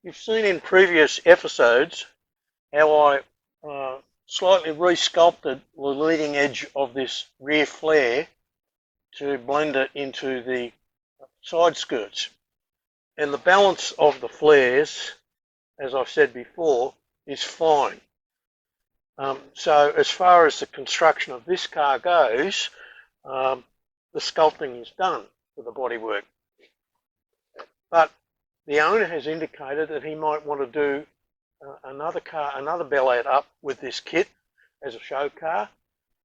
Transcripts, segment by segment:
You've seen in previous episodes how I slightly resculpted the leading edge of this rear flare to blend it into the side skirts. And the balance of the flares, as I've said before, is fine. So as far as the construction of this car goes, the sculpting is done for the bodywork. But the owner has indicated that he might want to do another Bellett up with this kit as a show car,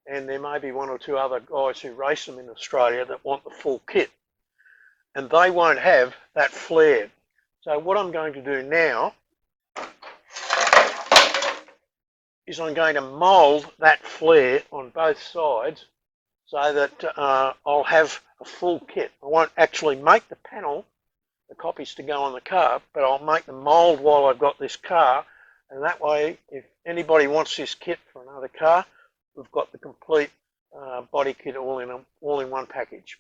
and there may be one or two other guys who race them in Australia that want the full kit, and they won't have that flare. So what I'm going to do now is I'm going to mould that flare on both sides so that I'll have a full kit. I won't actually make the panel, the copies to go on the car, but I'll make the mould while I've got this car, and that way if anybody wants this kit for another car, we've got the complete body kit all in one package.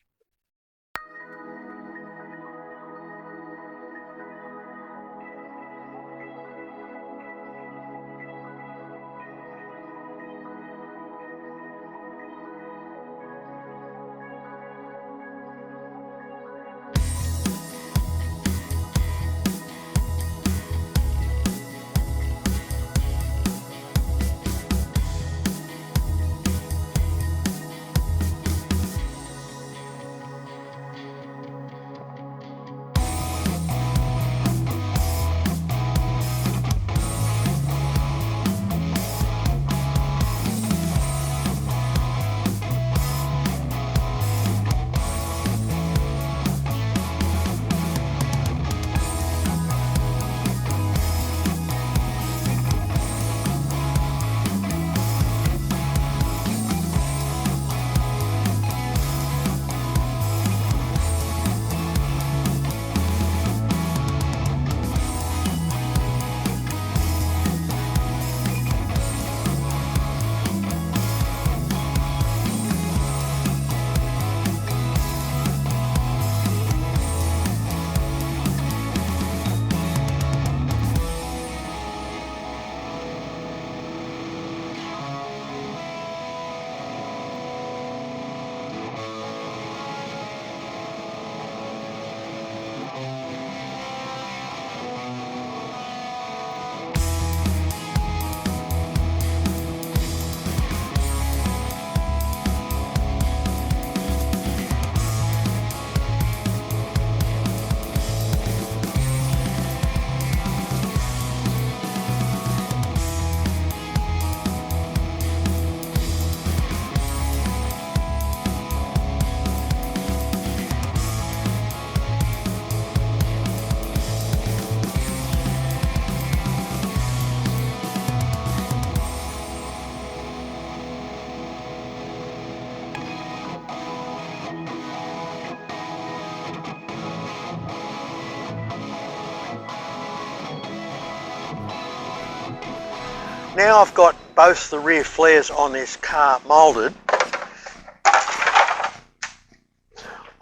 Now I've got both the rear flares on this car moulded,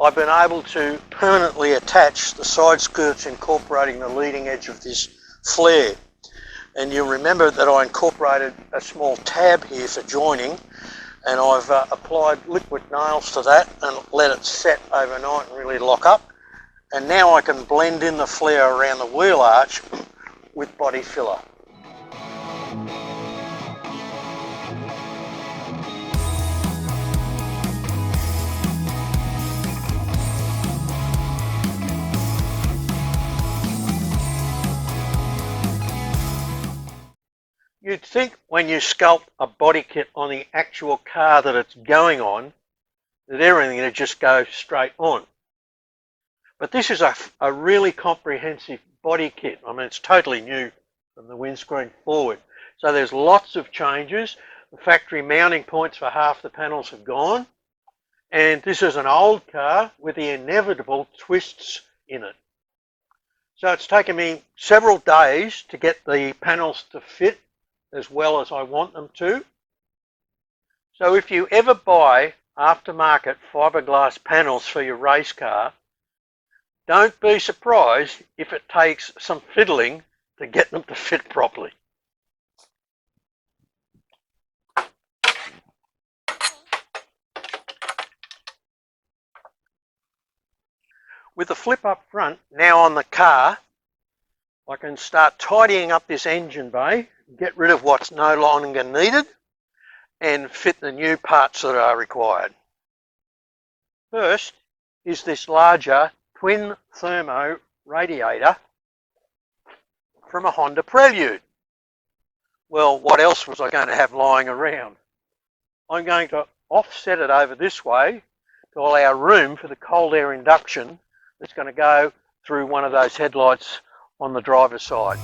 I've been able to permanently attach the side skirts incorporating the leading edge of this flare. And you'll remember that I incorporated a small tab here for joining, and I've applied liquid nails to that and let it set overnight and really lock up. And now I can blend in the flare around the wheel arch with body filler. You'd think when you sculpt a body kit on the actual car that it's going on, that everything would just go straight on. But this is a really comprehensive body kit. I mean, it's totally new from the windscreen forward. So there's lots of changes. The factory mounting points for half the panels have gone. And this is an old car with the inevitable twists in it. So it's taken me several days to get the panels to fit as well as I want them to. So if you ever buy aftermarket fiberglass panels for your race car, don't be surprised if it takes some fiddling to get them to fit properly. With the flip up front now on the car, I can start tidying up this engine bay, get rid of what's no longer needed, and fit the new parts that are required. First is this larger twin thermo radiator from a Honda Prelude. Well, what else was I going to have lying around? I'm going to offset it over this way to allow room for the cold air induction that's going to go through one of those headlights on the driver's side.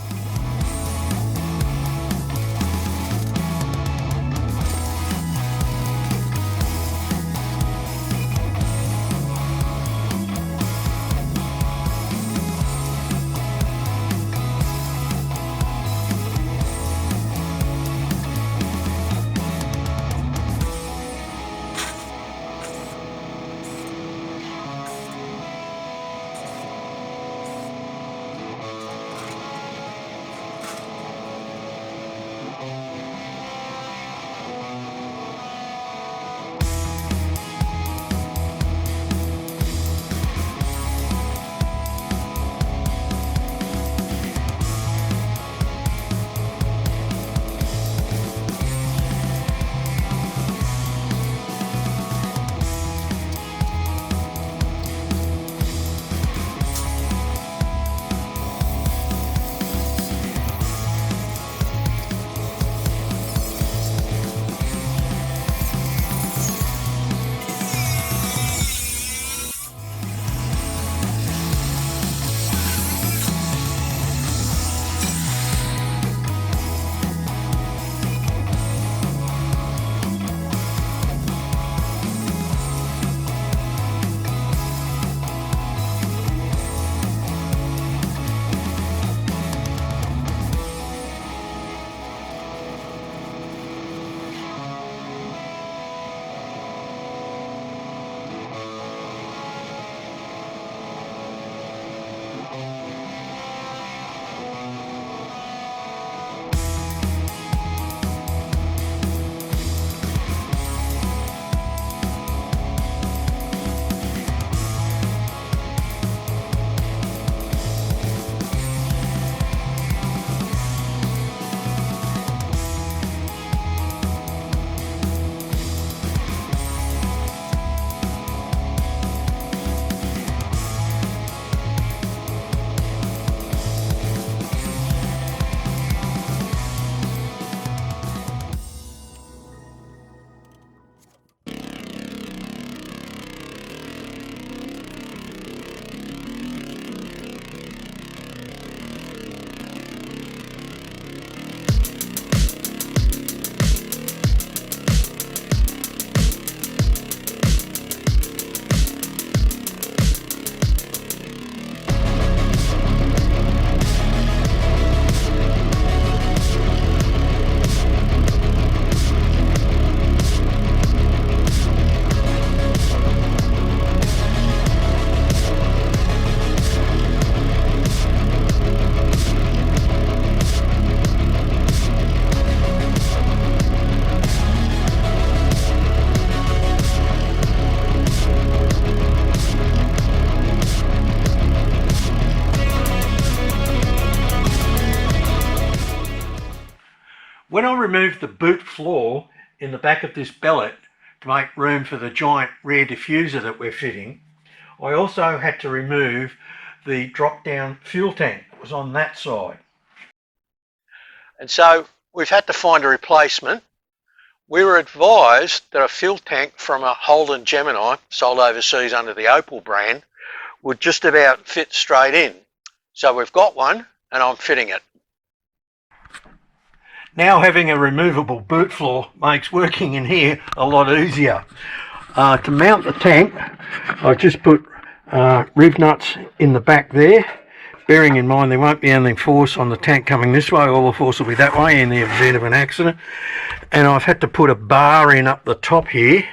When I removed the boot floor in the back of this Bellett to make room for the giant rear diffuser that we're fitting, I also had to remove the drop-down fuel tank that was on that side. And so we've had to find a replacement. We were advised that a fuel tank from a Holden Gemini, sold overseas under the Opel brand, would just about fit straight in. So we've got one and I'm fitting it. Now having a removable boot floor makes working in here a lot easier. To mount the tank, I've just put riv nuts in the back there, bearing in mind there won't be any force on the tank coming this way, all the force will be that way in the event of an accident. And I've had to put a bar in up the top here.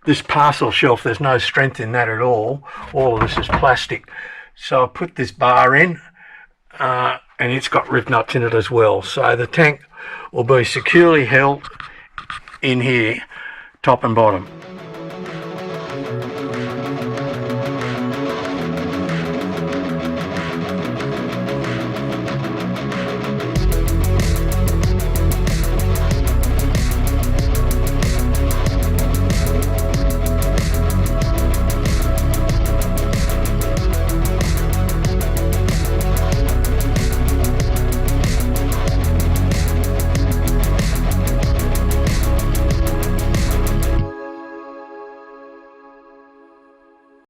This parcel shelf, there's no strength in that at all. All of this is plastic. So I put this bar in. and it's got rib nuts in it as well. So the tank will be securely held in here, top and bottom.